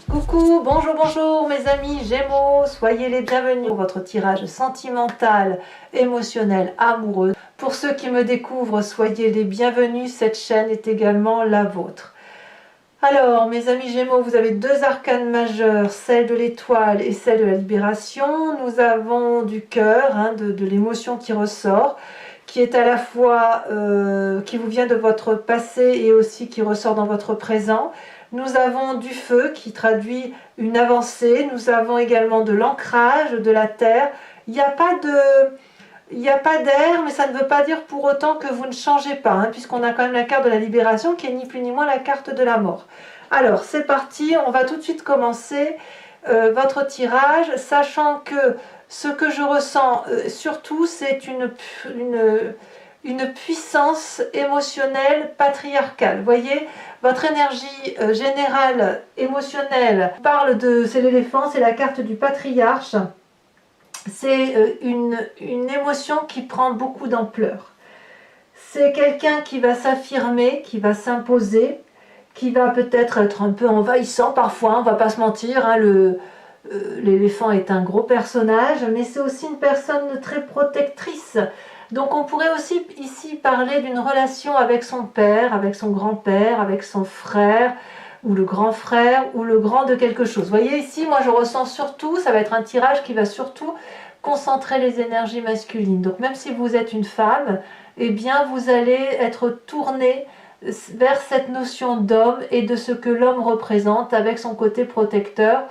Coucou, bonjour, bonjour mes amis Gémeaux, soyez les bienvenus pour votre tirage sentimental, émotionnel, amoureux. Pour ceux qui me découvrent, soyez les bienvenus, cette chaîne est également la vôtre. Alors mes amis Gémeaux, vous avez deux arcanes majeures, celle de l'étoile et celle de la libération. Nous avons du cœur, de l'émotion qui ressort, qui est à la fois, qui vous vient de votre passé et aussi qui ressort dans votre présent. Nous avons du feu qui traduit une avancée, nous avons également de l'ancrage, de la terre. Il n'y a pas d'air, mais ça ne veut pas dire pour autant que vous ne changez pas, puisqu'on a quand même la carte de la libération qui est ni plus ni moins la carte de la mort. Alors c'est parti, on va tout de suite commencer votre tirage, sachant que ce que je ressens surtout c'est une puissance émotionnelle patriarcale. Vous voyez, votre énergie générale émotionnelle parle de, c'est l'éléphant, c'est la carte du patriarche. C'est une émotion qui prend beaucoup d'ampleur. C'est quelqu'un qui va s'affirmer, qui va s'imposer, qui va peut-être être un peu envahissant parfois, on va pas se mentir, l'éléphant est un gros personnage, mais c'est aussi une personne très protectrice. Donc on pourrait aussi ici parler d'une relation avec son père, avec son grand-père, avec son frère, ou le grand frère, ou le grand de quelque chose. Vous voyez ici, moi je ressens surtout, ça va être un tirage qui va surtout concentrer les énergies masculines. Donc même si vous êtes une femme, eh bien vous allez être tourné vers cette notion d'homme et de ce que l'homme représente avec son côté protecteur.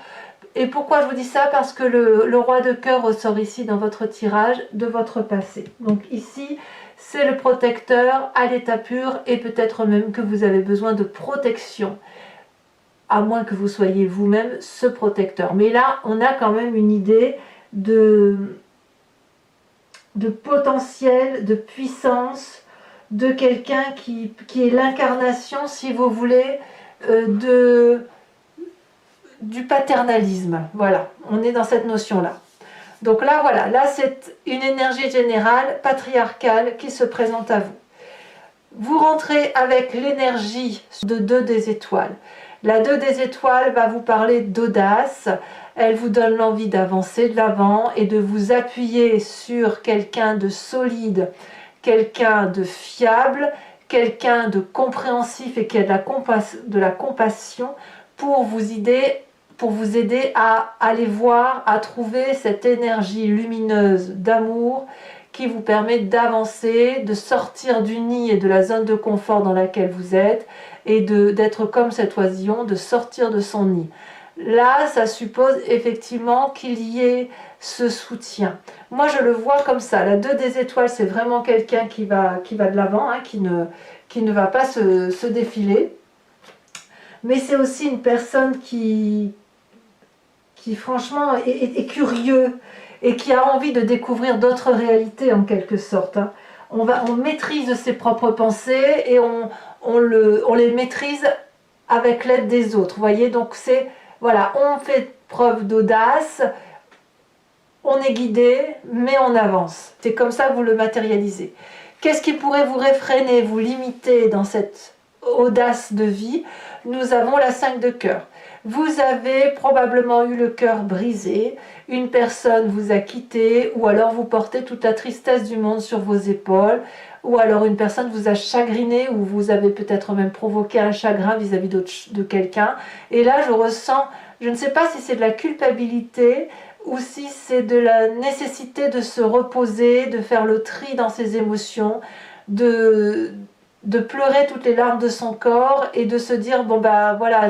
Et pourquoi je vous dis ça? Parce que le roi de cœur ressort ici dans votre tirage de votre passé. Donc ici, c'est le protecteur à l'état pur et peut-être même que vous avez besoin de protection, à moins que vous soyez vous-même ce protecteur. Mais là, on a quand même une idée de potentiel, de puissance, de quelqu'un qui est l'incarnation, si vous voulez, du paternalisme. Voilà, on est dans cette notion-là. Donc là, voilà, là c'est une énergie générale, patriarcale, qui se présente à vous. Vous rentrez avec l'énergie de 2 des étoiles. La 2 des étoiles va vous parler d'audace, elle vous donne l'envie d'avancer de l'avant et de vous appuyer sur quelqu'un de solide, quelqu'un de fiable, quelqu'un de compréhensif et qui a de la compassion pour vous aider à aller voir, à trouver cette énergie lumineuse d'amour qui vous permet d'avancer, de sortir du nid et de la zone de confort dans laquelle vous êtes et d'être comme cet oisillon, de sortir de son nid. Là, ça suppose effectivement qu'il y ait ce soutien. Moi, je le vois comme ça. La 2 des étoiles, c'est vraiment quelqu'un qui va de l'avant, qui ne va pas se défiler. Mais c'est aussi une personne qui franchement est curieux et qui a envie de découvrir d'autres réalités en quelque sorte. On maîtrise ses propres pensées et on les maîtrise avec l'aide des autres. Vous voyez, donc c'est, voilà, on fait preuve d'audace, on est guidé, mais on avance. C'est comme ça que vous le matérialisez. Qu'est-ce qui pourrait vous réfréner, vous limiter dans cette audace de vie? Nous avons la 5 de cœur. Vous avez probablement eu le cœur brisé, une personne vous a quitté, ou alors vous portez toute la tristesse du monde sur vos épaules, ou alors une personne vous a chagriné, ou vous avez peut-être même provoqué un chagrin vis-à-vis de quelqu'un. Et là, je ressens, je ne sais pas si c'est de la culpabilité, ou si c'est de la nécessité de se reposer, de faire le tri dans ses émotions, de pleurer toutes les larmes de son corps et de se dire, bon ben voilà,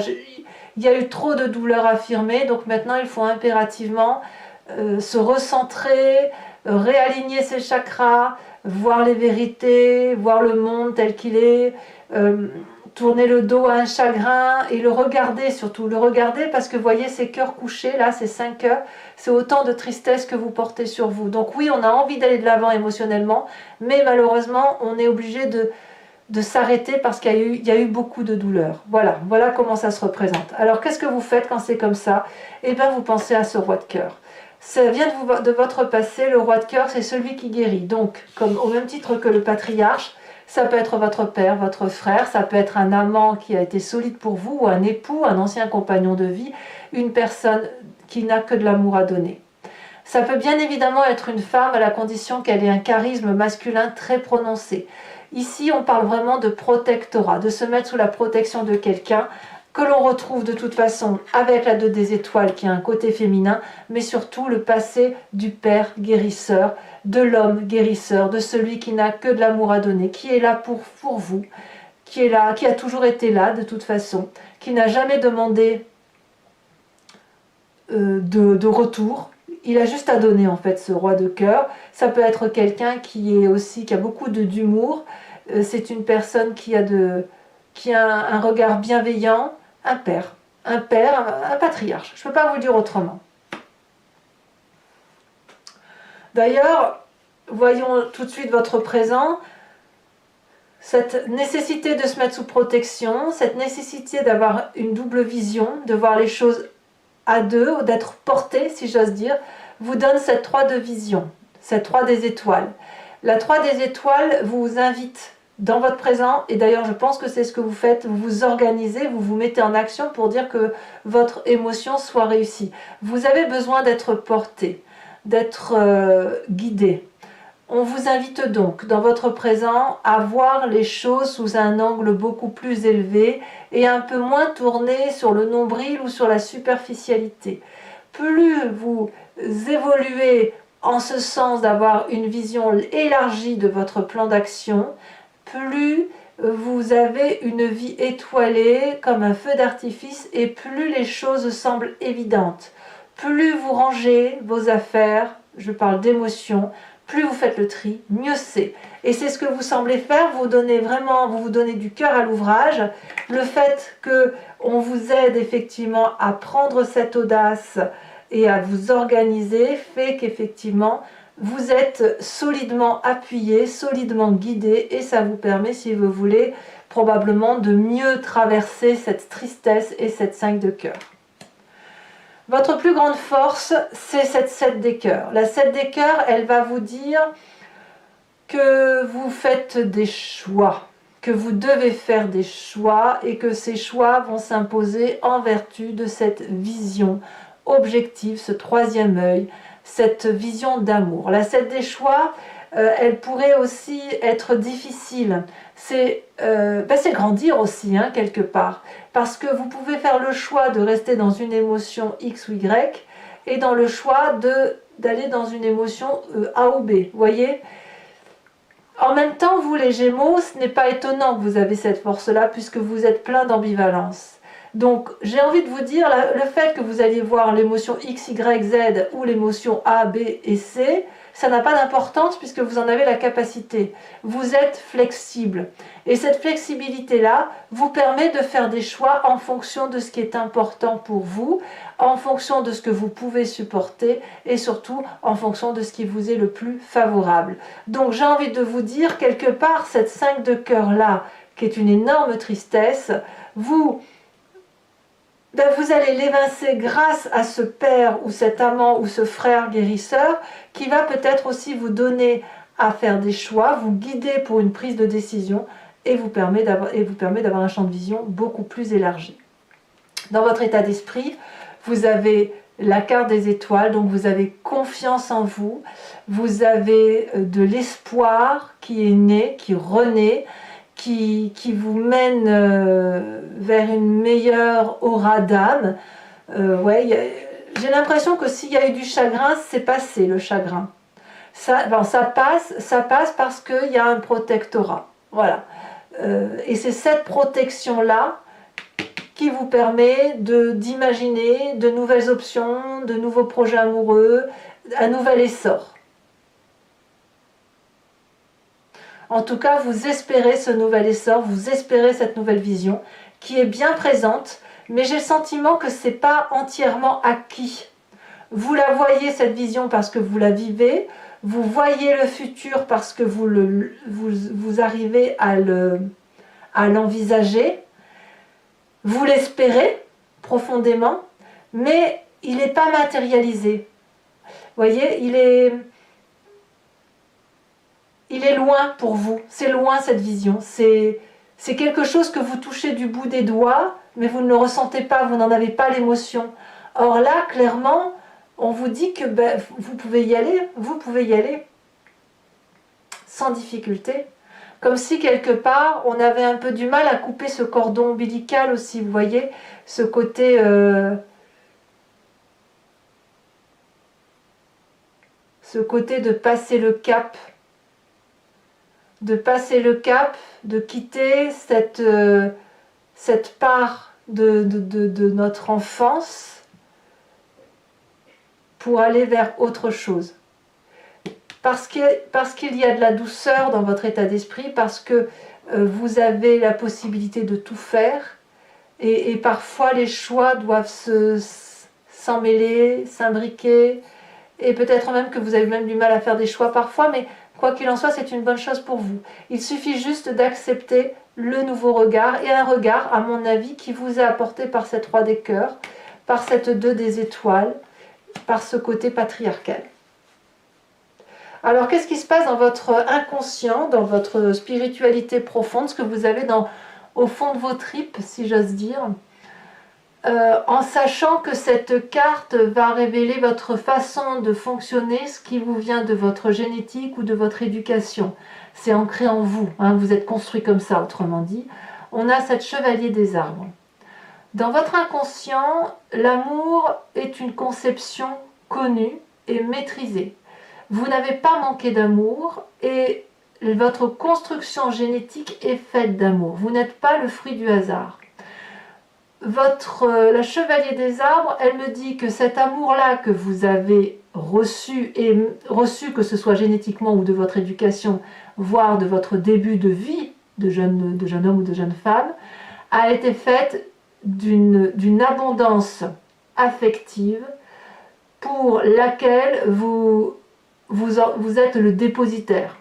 il y a eu trop de douleurs affirmées, donc maintenant il faut impérativement se recentrer, réaligner ses chakras, voir les vérités, voir le monde tel qu'il est, tourner le dos à un chagrin et le regarder, surtout le regarder, parce que vous voyez ces cœurs couchés, là, ces 5 cœurs, c'est autant de tristesse que vous portez sur vous. Donc oui, on a envie d'aller de l'avant émotionnellement, mais malheureusement, on est obligé de s'arrêter parce qu'il y a eu beaucoup de douleur. Voilà comment ça se représente. Alors qu'est-ce que vous faites quand c'est comme ça? Eh bien vous pensez à ce roi de cœur. Ça vient de votre passé, le roi de cœur c'est celui qui guérit. Donc, comme au même titre que le patriarche, Ça peut être votre père, votre frère, ça peut être un amant qui a été solide pour vous, ou un époux, un ancien compagnon de vie, une personne qui n'a que de l'amour à donner. Ça peut bien évidemment être une femme à la condition qu'elle ait un charisme masculin très prononcé. Ici, on parle vraiment de protectorat, de se mettre sous la protection de quelqu'un que l'on retrouve de toute façon avec la 2 des étoiles qui a un côté féminin, mais surtout le passé du père guérisseur, de l'homme guérisseur, de celui qui n'a que de l'amour à donner, qui est là pour vous, qui est là, qui a toujours été là de toute façon, qui n'a jamais demandé de retour. Il a juste à donner en fait, ce roi de cœur. Ça peut être quelqu'un qui a beaucoup d'humour. C'est une personne qui a un regard bienveillant, un père, un patriarche. Je ne peux pas vous dire autrement. D'ailleurs, voyons tout de suite votre présent. Cette nécessité de se mettre sous protection, cette nécessité d'avoir une double vision, de voir les choses à deux, ou d'être porté, si j'ose dire, vous donne cette 3 de vision, cette 3 des étoiles. La 3 des étoiles vous invite dans votre présent, et d'ailleurs je pense que c'est ce que vous faites, vous vous organisez, vous vous mettez en action pour dire que votre émotion soit réussie. Vous avez besoin d'être porté, d'être guidé. On vous invite donc dans votre présent à voir les choses sous un angle beaucoup plus élevé et un peu moins tourné sur le nombril ou sur la superficialité. Plus vous évoluez en ce sens d'avoir une vision élargie de votre plan d'action, plus vous avez une vie étoilée comme un feu d'artifice et plus les choses semblent évidentes. Plus vous rangez vos affaires, je parle d'émotions, plus vous faites le tri, mieux c'est. Et c'est ce que vous semblez faire, vous vous donnez du cœur à l'ouvrage. Le fait qu'on vous aide effectivement à prendre cette audace et à vous organiser fait qu'effectivement vous êtes solidement appuyé, solidement guidé, et ça vous permet, si vous voulez, probablement de mieux traverser cette tristesse et cette 5 de cœur. Votre plus grande force, c'est cette 7 des cœurs. La 7 des cœurs, elle va vous dire que vous faites des choix, que vous devez faire des choix et que ces choix vont s'imposer en vertu de cette vision objective, ce 3e œil, cette vision d'amour. La 7 des choix, elle pourrait aussi être difficile. C'est grandir aussi, hein, quelque part. Parce que vous pouvez faire le choix de rester dans une émotion X ou Y et dans le choix d'aller dans une émotion A ou B. Vous voyez ? En même temps, vous les Gémeaux, ce n'est pas étonnant que vous avez cette force-là puisque vous êtes plein d'ambivalence. Donc, j'ai envie de vous dire, le fait que vous alliez voir l'émotion X, Y, Z ou l'émotion A, B et C, ça n'a pas d'importance puisque vous en avez la capacité. Vous êtes flexible. Et cette flexibilité-là vous permet de faire des choix en fonction de ce qui est important pour vous, en fonction de ce que vous pouvez supporter et surtout en fonction de ce qui vous est le plus favorable. Donc, j'ai envie de vous dire, quelque part, cette 5 de cœur-là, qui est une énorme tristesse, vous allez l'évincer grâce à ce père ou cet amant ou ce frère guérisseur qui va peut-être aussi vous donner à faire des choix, vous guider pour une prise de décision et vous permet d'avoir un champ de vision beaucoup plus élargi. Dans votre état d'esprit, vous avez la carte des étoiles, donc vous avez confiance en vous, vous avez de l'espoir qui est né, qui renaît, qui vous mène vers une meilleure aura d'âme. J'ai l'impression que s'il y a eu du chagrin, c'est passé le chagrin. Ça passe parce qu'il y a un protectorat. Voilà. Et c'est cette protection-là qui vous permet d'imaginer de nouvelles options, de nouveaux projets amoureux, un nouvel essor. En tout cas, vous espérez ce nouvel essor, vous espérez cette nouvelle vision qui est bien présente, mais j'ai le sentiment que ce n'est pas entièrement acquis. Vous la voyez, cette vision, parce que vous la vivez, vous voyez le futur parce que vous arrivez à l'envisager, vous l'espérez profondément, mais il n'est pas matérialisé. Vous voyez, il il est loin pour vous, c'est loin cette vision, c'est quelque chose que vous touchez du bout des doigts, mais vous ne le ressentez pas, vous n'en avez pas l'émotion. Or là, clairement, on vous dit que ben, vous pouvez y aller sans difficulté. Comme si quelque part, on avait un peu du mal à couper ce cordon ombilical aussi, vous voyez, ce côté... ce côté de passer le cap, de quitter cette part de notre enfance pour aller vers autre chose. Parce qu'il y a de la douceur dans votre état d'esprit, parce que vous avez la possibilité de tout faire, et parfois les choix doivent s'emmêler, s'imbriquer, et peut-être même que vous avez même du mal à faire des choix parfois, mais quoi qu'il en soit, c'est une bonne chose pour vous. Il suffit juste d'accepter le nouveau regard, et un regard, à mon avis, qui vous est apporté par cette roi des cœurs, par cette 2 des étoiles, par ce côté patriarcal. Alors, qu'est-ce qui se passe dans votre inconscient, dans votre spiritualité profonde, ce que vous avez au fond de vos tripes, si j'ose dire, en sachant que cette carte va révéler votre façon de fonctionner, ce qui vous vient de votre génétique ou de votre éducation. C'est ancré en vous, hein, vous êtes construit comme ça, autrement dit. On a cette chevalier des arbres. Dans votre inconscient, l'amour est une conception connue et maîtrisée. Vous n'avez pas manqué d'amour et votre construction génétique est faite d'amour. Vous n'êtes pas le fruit du hasard. La chevalier des arbres, elle me dit que cet amour-là que vous avez reçu, que ce soit génétiquement ou de votre éducation, voire de votre début de vie de jeune homme ou de jeune femme, a été faite d'une abondance affective pour laquelle vous êtes le dépositaire,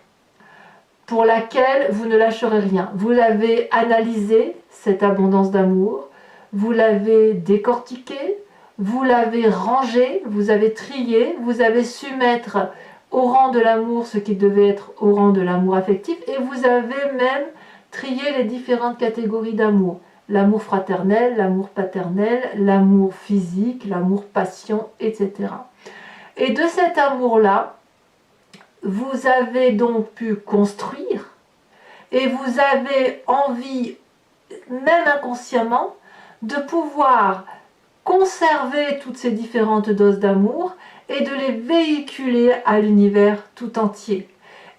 pour laquelle vous ne lâcherez rien. Vous l'avez analysé, cette abondance d'amour, vous l'avez décortiqué, vous l'avez rangé, vous avez trié, vous avez su mettre au rang de l'amour ce qui devait être au rang de l'amour affectif, et vous avez même trié les différentes catégories d'amour. L'amour fraternel, l'amour paternel, l'amour physique, l'amour passion, etc. Et de cet amour-là, vous avez donc pu construire, et vous avez envie, même inconsciemment, de pouvoir conserver toutes ces différentes doses d'amour et de les véhiculer à l'univers tout entier.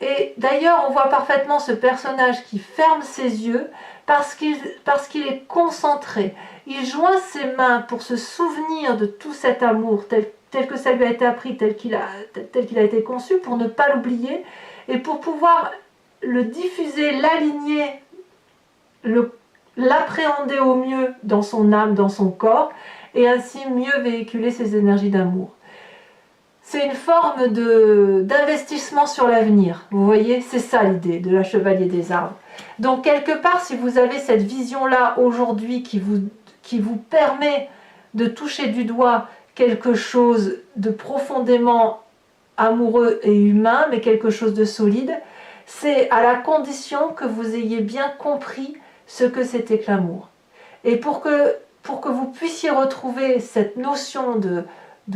Et d'ailleurs, on voit parfaitement ce personnage qui ferme ses yeux parce qu'il est concentré. Il joint ses mains pour se souvenir de tout cet amour tel que ça lui a été appris, tel qu'il a été conçu, pour ne pas l'oublier et pour pouvoir le diffuser, l'aligner, l'appréhender au mieux dans son âme, dans son corps, et ainsi mieux véhiculer ses énergies d'amour. C'est une forme d'investissement sur l'avenir. Vous voyez, c'est ça l'idée de la chevalier des arbres. Donc quelque part, si vous avez cette vision-là aujourd'hui qui vous permet de toucher du doigt quelque chose de profondément amoureux et humain, mais quelque chose de solide, c'est à la condition que vous ayez bien compris ce que c'était que l'amour. Et pour que vous puissiez retrouver cette notion de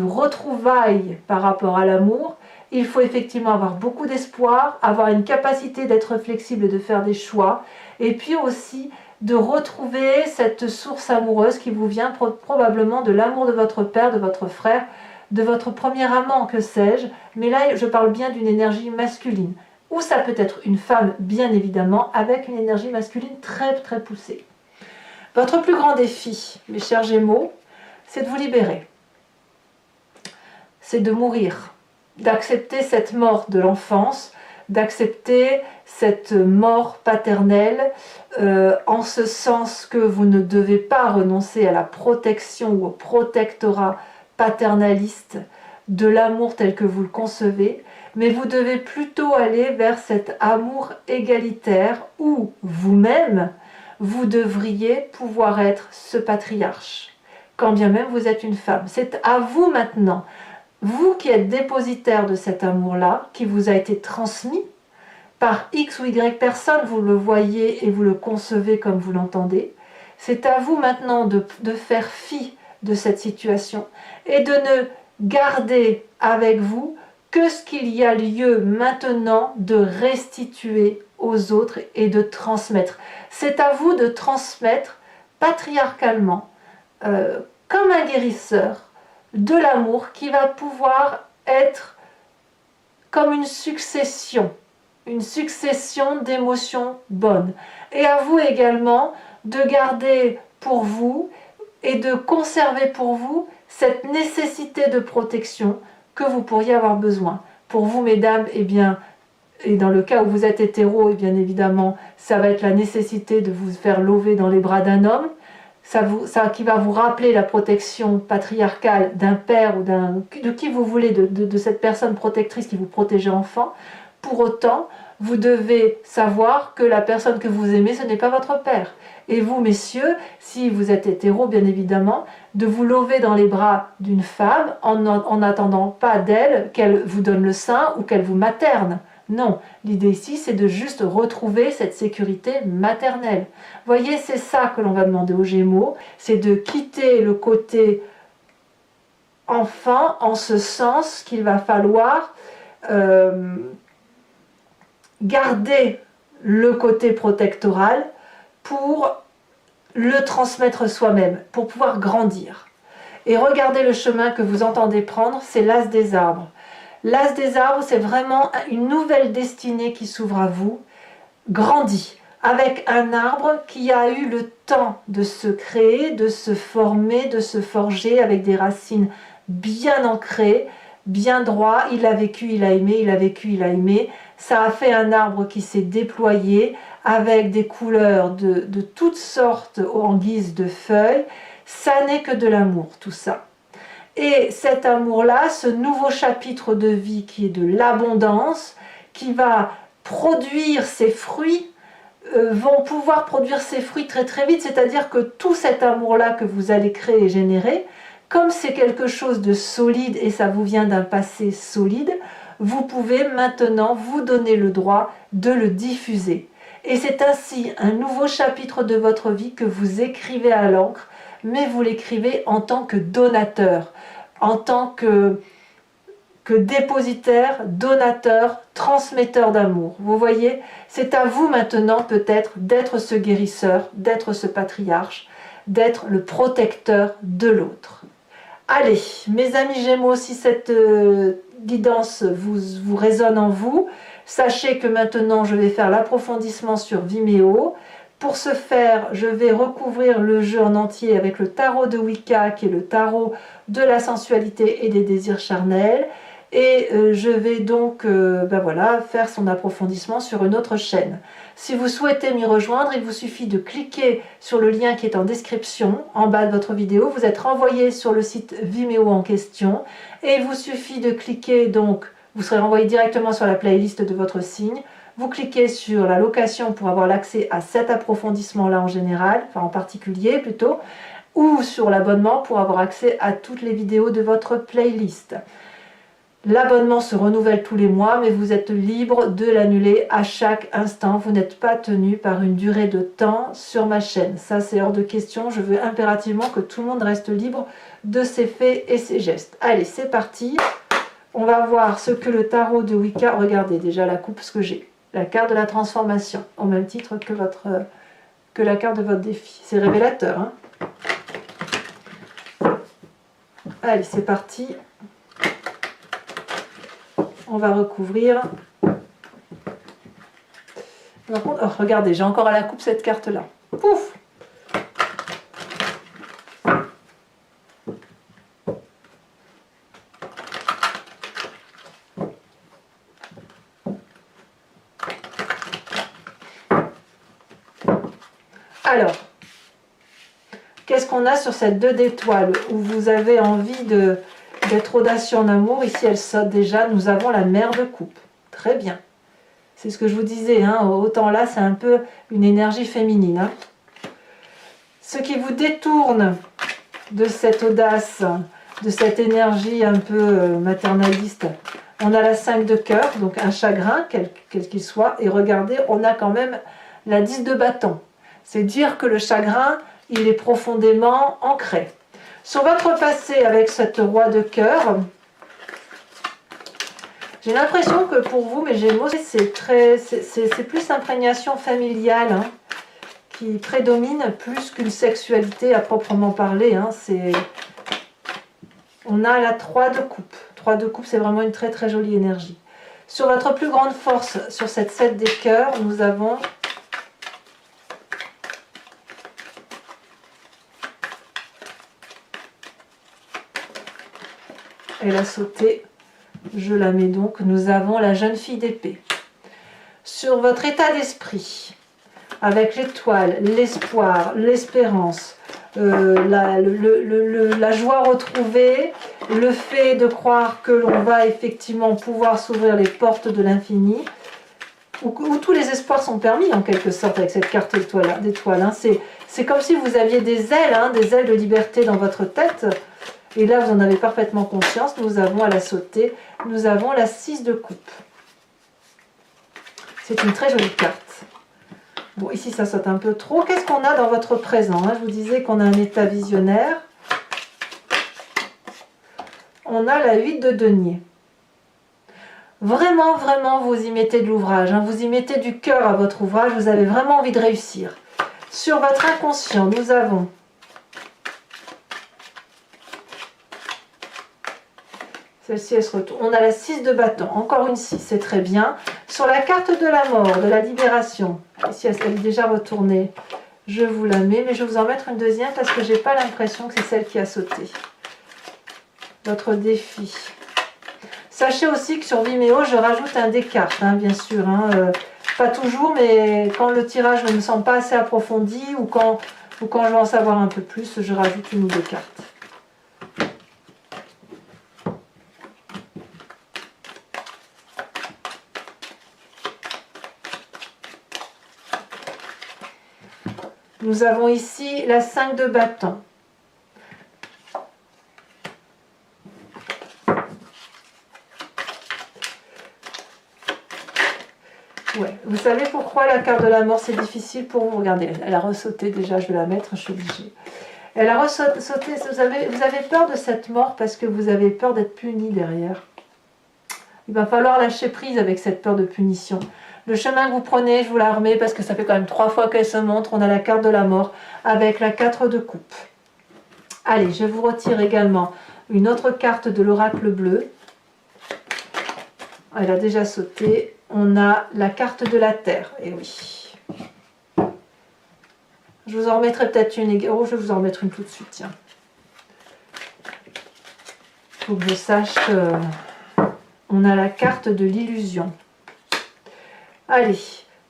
retrouvailles par rapport à l'amour, il faut effectivement avoir beaucoup d'espoir, avoir une capacité d'être flexible et de faire des choix, et puis aussi de retrouver cette source amoureuse qui vous vient probablement de l'amour de votre père, de votre frère, de votre premier amant, que sais-je, mais là je parle bien d'une énergie masculine, ou ça peut être une femme bien évidemment, avec une énergie masculine très très poussée. Votre plus grand défi, mes chers Gémeaux, c'est de vous libérer. C'est de mourir, d'accepter cette mort de l'enfance, d'accepter cette mort paternelle, en ce sens que vous ne devez pas renoncer à la protection ou au protectorat paternaliste de l'amour tel que vous le concevez, mais vous devez plutôt aller vers cet amour égalitaire où vous-même, vous devriez pouvoir être ce patriarche, quand bien même vous êtes une femme. C'est à vous maintenant, vous qui êtes dépositaire de cet amour-là, qui vous a été transmis, par X ou Y personne, vous le voyez et vous le concevez comme vous l'entendez. C'est à vous maintenant de faire fi de cette situation et de ne garder avec vous que ce qu'il y a lieu maintenant de restituer aux autres et de transmettre. C'est à vous de transmettre patriarcalement, comme un guérisseur, de l'amour qui va pouvoir être comme une succession d'émotions bonnes. Et à vous également de garder pour vous et de conserver pour vous cette nécessité de protection que vous pourriez avoir besoin. Pour vous, mesdames, eh bien, et dans le cas où vous êtes hétéro, et bien évidemment, ça va être la nécessité de vous faire lever dans les bras d'un homme, ça qui va vous rappeler la protection patriarcale d'un père ou de qui vous voulez, de cette personne protectrice qui vous protégeait enfant. Pour autant, vous devez savoir que la personne que vous aimez, ce n'est pas votre père. Et vous, messieurs, si vous êtes hétéro, bien évidemment, de vous lever dans les bras d'une femme en n'attendant pas d'elle qu'elle vous donne le sein ou qu'elle vous materne. Non, l'idée ici, c'est de juste retrouver cette sécurité maternelle. Voyez, c'est ça que l'on va demander aux Gémeaux, c'est de quitter le côté enfant, en ce sens qu'il va falloir garder le côté protectoral pour le transmettre soi-même, pour pouvoir grandir. Et regardez le chemin que vous entendez prendre, c'est l'as des arbres. L'as des arbres, c'est vraiment une nouvelle destinée qui s'ouvre à vous, grandie, avec un arbre qui a eu le temps de se créer, de se former, de se forger, avec des racines bien ancrées, bien droit. Il a vécu, il a aimé, il a vécu, il a aimé. Ça a fait un arbre qui s'est déployé avec des couleurs de toutes sortes en guise de feuilles. Ça n'est que de l'amour, tout ça. Et cet amour-là, ce nouveau chapitre de vie qui est de l'abondance, qui va produire ses fruits, vont pouvoir produire ses fruits très très vite, c'est-à-dire que tout cet amour-là que vous allez créer et générer, comme c'est quelque chose de solide et ça vous vient d'un passé solide, vous pouvez maintenant vous donner le droit de le diffuser. Et c'est ainsi un nouveau chapitre de votre vie que vous écrivez à l'encre, mais vous l'écrivez en tant que donateur, en tant que dépositaire, donateur, transmetteur d'amour. Vous voyez, c'est à vous maintenant peut-être d'être ce guérisseur, d'être ce patriarche, d'être le protecteur de l'autre. Allez, mes amis Gémeaux, si cette guidance vous résonne en vous, sachez que maintenant je vais faire l'approfondissement sur Vimeo. Pour ce faire, je vais recouvrir le jeu en entier avec le tarot de Wicca, qui est le tarot de la sensualité et des désirs charnels. Et je vais donc faire son approfondissement sur une autre chaîne. Si vous souhaitez m'y rejoindre, il vous suffit de cliquer sur le lien qui est en description, en bas de votre vidéo. Vous êtes renvoyé sur le site Vimeo en question. Et il vous suffit de cliquer, donc, vous serez renvoyé directement sur la playlist de votre signe. Vous cliquez sur la location pour avoir l'accès à cet approfondissement-là en général, enfin en particulier plutôt, ou sur l'abonnement pour avoir accès à toutes les vidéos de votre playlist. L'abonnement se renouvelle tous les mois, mais vous êtes libre de l'annuler à chaque instant. Vous n'êtes pas tenu par une durée de temps sur ma chaîne. Ça, c'est hors de question. Je veux impérativement que tout le monde reste libre de ses faits et ses gestes. Allez, c'est parti. On va voir ce que le tarot de Wicca... Regardez déjà la coupe, ce que j'ai. La carte de la transformation, au même titre que la carte de votre défi. C'est révélateur, hein. Allez, c'est parti. On va recouvrir. Par contre, oh, regardez, j'ai encore à la coupe cette carte-là. Pouf! Alors, qu'est-ce qu'on a sur cette 2 d'étoiles où vous avez envie d'être audacieux en amour? Ici, elle saute déjà. Nous avons la mère de coupe. Très bien. C'est ce que je vous disais. Hein, autant là, c'est un peu une énergie féminine. Hein. Ce qui vous détourne de cette audace, de cette énergie un peu maternaliste, On a la 5 de cœur, donc un chagrin, quel qu'il soit. Et regardez, on a quand même la 10 de bâton. C'est dire que le chagrin, il est profondément ancré. Sur votre passé avec cette roi de cœur, j'ai l'impression que pour vous, mes Gémeaux, c'est plus l'imprégnation familiale hein, qui prédomine plus qu'une sexualité à proprement parler. Hein, on a la 3 de coupe. 3 de coupe, c'est vraiment une très très jolie énergie. Sur votre plus grande force, sur cette 7 des cœurs, nous avons elle a sauté. Je la mets donc. Nous avons la jeune fille d'épée. Sur votre état d'esprit, avec l'étoile, l'espoir, l'espérance, la joie retrouvée, le fait de croire que l'on va effectivement pouvoir s'ouvrir les portes de l'infini, où tous les espoirs sont permis en quelque sorte avec cette carte d'étoile. Hein. C'est comme si vous aviez des ailes, hein, des ailes de liberté dans votre tête. Et là, vous en avez parfaitement conscience. Nous avons à la sauter, nous avons la 6 de coupe. C'est une très jolie carte. Bon, ici, ça saute un peu trop. Qu'est-ce qu'on a dans votre présent hein? Je vous disais qu'on a un état visionnaire. On a la 8 de denier. Vraiment, vraiment, vous y mettez de l'ouvrage. Hein? Vous y mettez du cœur à votre ouvrage. Vous avez vraiment envie de réussir. Sur votre inconscient, nous avons celle-ci, elle se retourne. On a la 6 de bâton. Encore une 6, c'est très bien. Sur la carte de la mort, de la libération, ici, elle est déjà retournée. Je vous la mets, mais je vais vous en mettre une deuxième parce que je n'ai pas l'impression que c'est celle qui a sauté. Votre défi. Sachez aussi que sur Vimeo, je rajoute un des cartes, hein, bien sûr. Hein, pas toujours, mais quand le tirage ne me semble pas assez approfondi ou quand je veux en savoir un peu plus, je rajoute une ou deux cartes. Nous avons ici la 5 de bâton. Ouais. Vous savez pourquoi la carte de la mort c'est difficile pour vous? Regardez, elle a ressauté déjà, je vais la mettre, je suis obligée. Elle a ressauté, vous avez peur de cette mort parce que vous avez peur d'être puni derrière. Il va falloir lâcher prise avec cette peur de punition. Le chemin que vous prenez, je vous la remets parce que ça fait quand même 3 fois qu'elle se montre. On a la carte de la mort avec la 4 de coupe. Allez, je vous retire également une autre carte de l'oracle bleu. Elle a déjà sauté. On a la carte de la terre. Et oui. Je vous en remettrai peut-être une. Oh, je vais vous en remettre une tout de suite. Tiens. Il faut que je sache que on a la carte de l'illusion. Allez,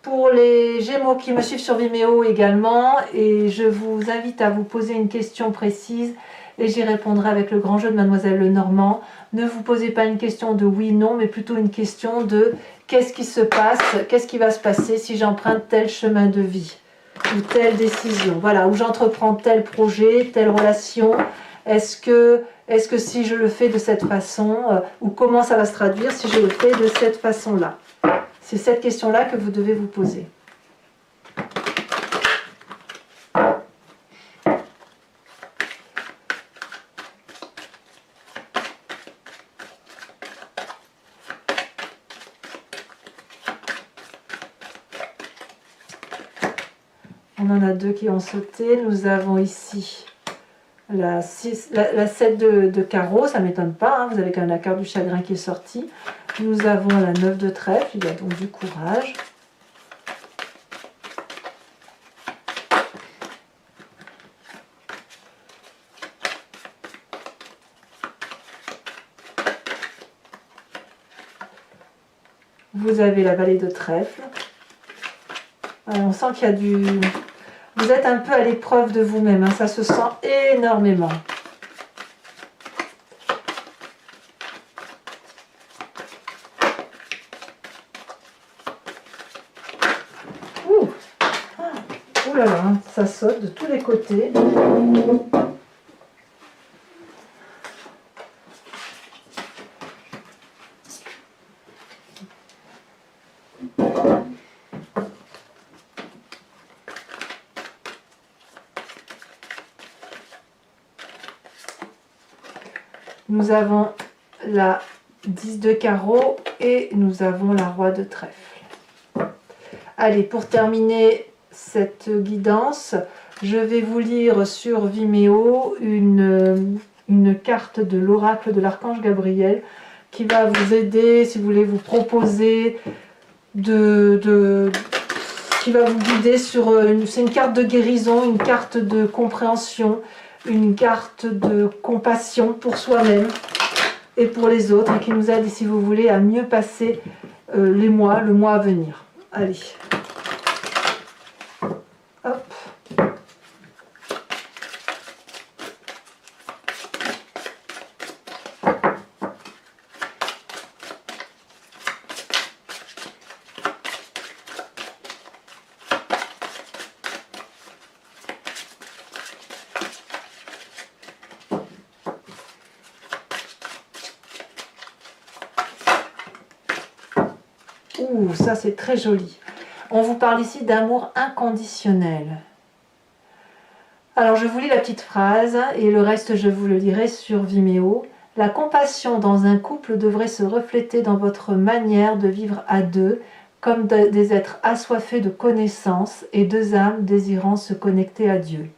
pour les Gémeaux qui me suivent sur Vimeo également, et je vous invite à vous poser une question précise et j'y répondrai avec le grand jeu de Mademoiselle Lenormand. Ne vous posez pas une question de oui, non, mais plutôt une question de qu'est-ce qui se passe, qu'est-ce qui va se passer si j'emprunte tel chemin de vie ou telle décision, voilà, ou j'entreprends tel projet, telle relation. Est-ce que si je le fais de cette façon, ou comment ça va se traduire si je le fais de cette façon-là? C'est cette question-là que vous devez vous poser. On en a deux qui ont sauté. Nous avons ici la 7 de carreau, ça ne m'étonne pas, hein, vous avez quand même la carte du chagrin qui est sortie. Nous avons la 9 de trèfle, il y a donc du courage. Vous avez la vallée de trèfle. On sent qu'il y a du... Vous êtes un peu à l'épreuve de vous-même, hein, ça se sent énormément. Ouh là là, ça saute de tous les côtés. Nous avons la 10 de carreau et nous avons la roi de trèfle. Allez, pour terminer cette guidance, je vais vous lire sur Vimeo une carte de l'oracle de l'archange Gabriel qui va vous aider, si vous voulez vous proposer qui va vous guider sur c'est une carte de guérison, une carte de compréhension, une carte de compassion pour soi-même et pour les autres, et qui nous aide, si vous voulez, à mieux passer le mois à venir. Allez. Hop. Ouh, ça c'est très joli. On vous parle ici d'amour inconditionnel. Alors je vous lis la petite phrase et le reste je vous le lirai sur Vimeo. La compassion dans un couple devrait se refléter dans votre manière de vivre à deux, comme des êtres assoiffés de connaissances et deux âmes désirant se connecter à Dieu.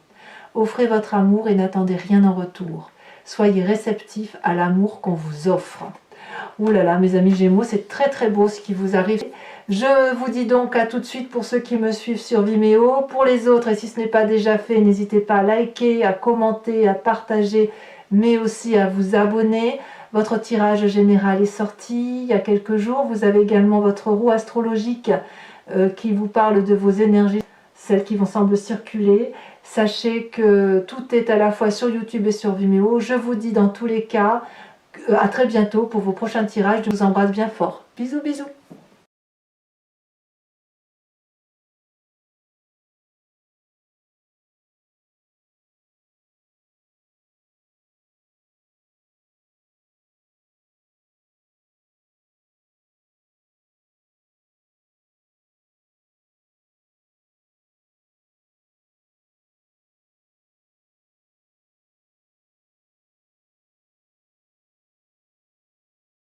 Offrez votre amour et n'attendez rien en retour. Soyez réceptifs à l'amour qu'on vous offre. Ouh là là, mes amis Gémeaux, c'est très très beau ce qui vous arrive. Je vous dis donc à tout de suite pour ceux qui me suivent sur Vimeo. Pour les autres, et si ce n'est pas déjà fait, n'hésitez pas à liker, à commenter, à partager, mais aussi à vous abonner. Votre tirage général est sorti il y a quelques jours. Vous avez également votre roue astrologique qui vous parle de vos énergies, celles qui vont sembler circuler. Sachez que tout est à la fois sur YouTube et sur Vimeo. Je vous dis dans tous les cas, à très bientôt pour vos prochains tirages. Je vous embrasse bien fort. Bisous, bisous.